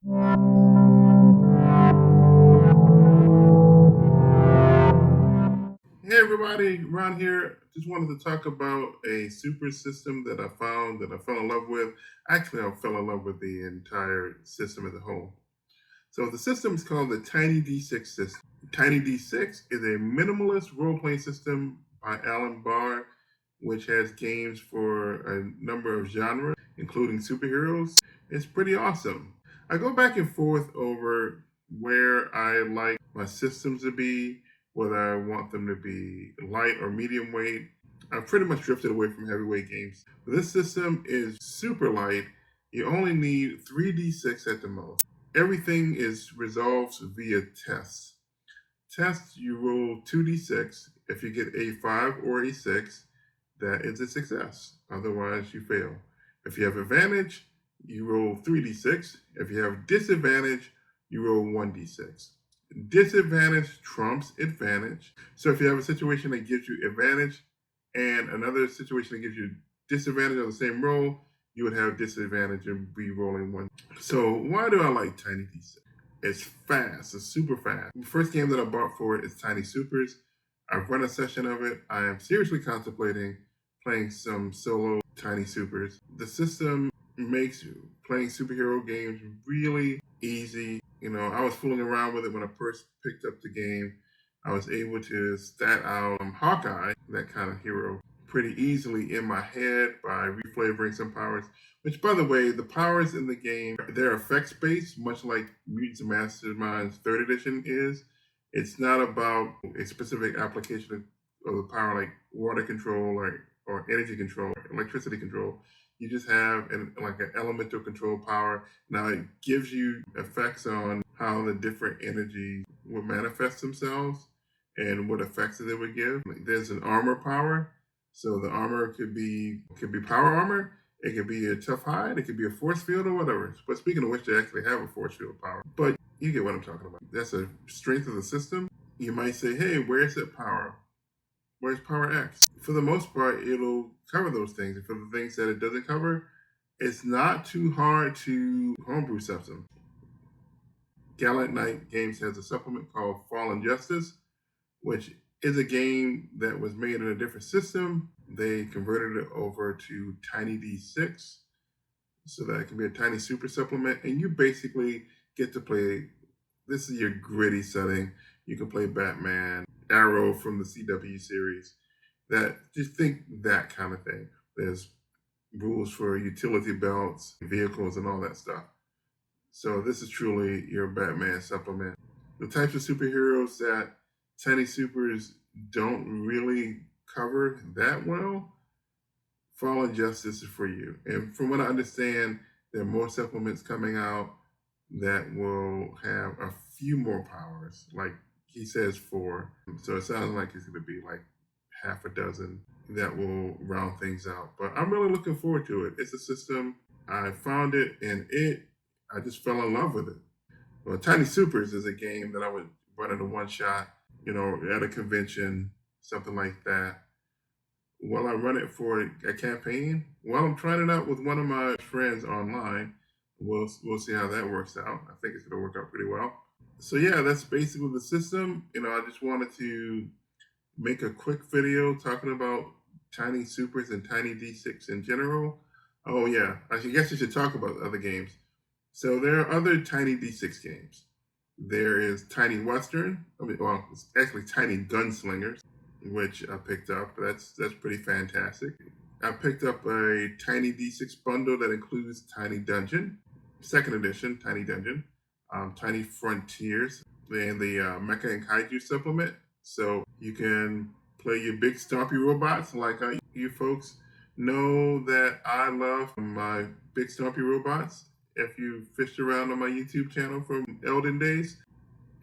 Hey everybody, Ron here. Just wanted to talk about a super system that I found that I fell in love with. Actually, I fell in love with the entire system as a whole. So the system is called the Tiny D6 system. Tiny D6 is a minimalist role-playing system by Alan Barr, which has games for a number of genres, including superheroes. It's pretty awesome. I go back and forth over where I like my systems to be, whether I want them to be light or medium weight. I've pretty much drifted away from heavyweight games. This system is super light. You only need 3d6 at the most. Everything is resolved via tests. Tests, you roll 2d6. If you get a 5 or a 6, that is a success. Otherwise, you fail. If you have advantage, you roll 3d6. If you have disadvantage, you roll 1d6. Disadvantage trumps advantage. So if you have a situation that gives you advantage and another situation that gives you disadvantage on the same roll, you would have disadvantage and be rolling one. So why do I like Tiny D6? It's fast. It's super fast. The first game that I bought for it is Tiny Supers. I've run a session of it. I am seriously contemplating playing some solo Tiny Supers. The system makes playing superhero games really easy. You know, I was fooling around with it when I first picked up the game. I was able to stat out Hawkeye, that kind of hero, pretty easily in my head by reflavoring some powers. Which, by the way, the powers in the game, they're effects-based, much like Mutants and Masterminds 3rd Edition is. It's not about a specific application of the power like water control or energy control, electricity control. You just have an elemental control power. Now it gives you effects on how the different energies would manifest themselves and what effects that it would give. Like there's an armor power. So the armor could be power armor. It could be a tough hide. It could be a force field or whatever. But speaking of which, they actually have a force field power. But you get what I'm talking about. That's a strength of the system. You might say, hey, where's that power? Where's power X? For the most part, it'll cover those things. And for the things that it doesn't cover, it's not too hard to homebrew something. Gallant Knight Games has a supplement called Fallen Justice, which is a game that was made in a different system. They converted it over to Tiny D6 so that it can be a tiny super supplement. And you basically get to play, this is your gritty setting. You can play Batman, Arrow from the CW series. Just think that kind of thing. There's rules for utility belts, vehicles, and all that stuff. So this is truly your Batman supplement. The types of superheroes that Tiny Supers don't really cover that well, Fallen Justice is for you. And from what I understand, there are more supplements coming out that will have a few more powers. Like he says 4. So it sounds like it's going to be like half a dozen that will round things out. But I'm really looking forward to it. It's a system. I found it and I just fell in love with it. Well, Tiny Supers is a game that I would run in a one shot, at a convention, something like that. Will I run it for a campaign? Well, I'm trying it out with one of my friends online. We'll see how that works out. I think it's going to work out pretty well. So yeah, that's basically the system. I just wanted to make a quick video talking about Tiny Supers and Tiny D6 in general. Oh yeah, I guess I should talk about other games. So there are other Tiny D6 games. There is Tiny Western. It's actually Tiny Gunslingers, which I picked up. That's pretty fantastic. I picked up a Tiny D6 bundle that includes Tiny Dungeon, 2nd edition Tiny Dungeon, Tiny Frontiers, and the Mecha and Kaiju supplement. So you can play your big stompy robots like you folks know that I love my big stompy robots. If you fished around on my YouTube channel from Elden days,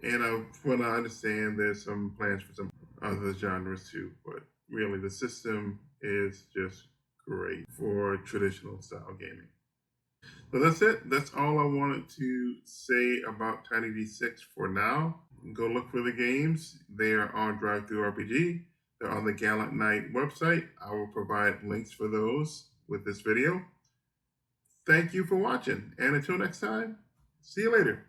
and from what I understand, there's some plans for some other genres too. But really, the system is just great for traditional style gaming. So that's it. That's all I wanted to say about Tiny D6 for now. Go look for the games. They are on Drivethru RPG. They're on the Gallant Knight website. I will provide links for those with this video. Thank you for watching, and until next time, See you later.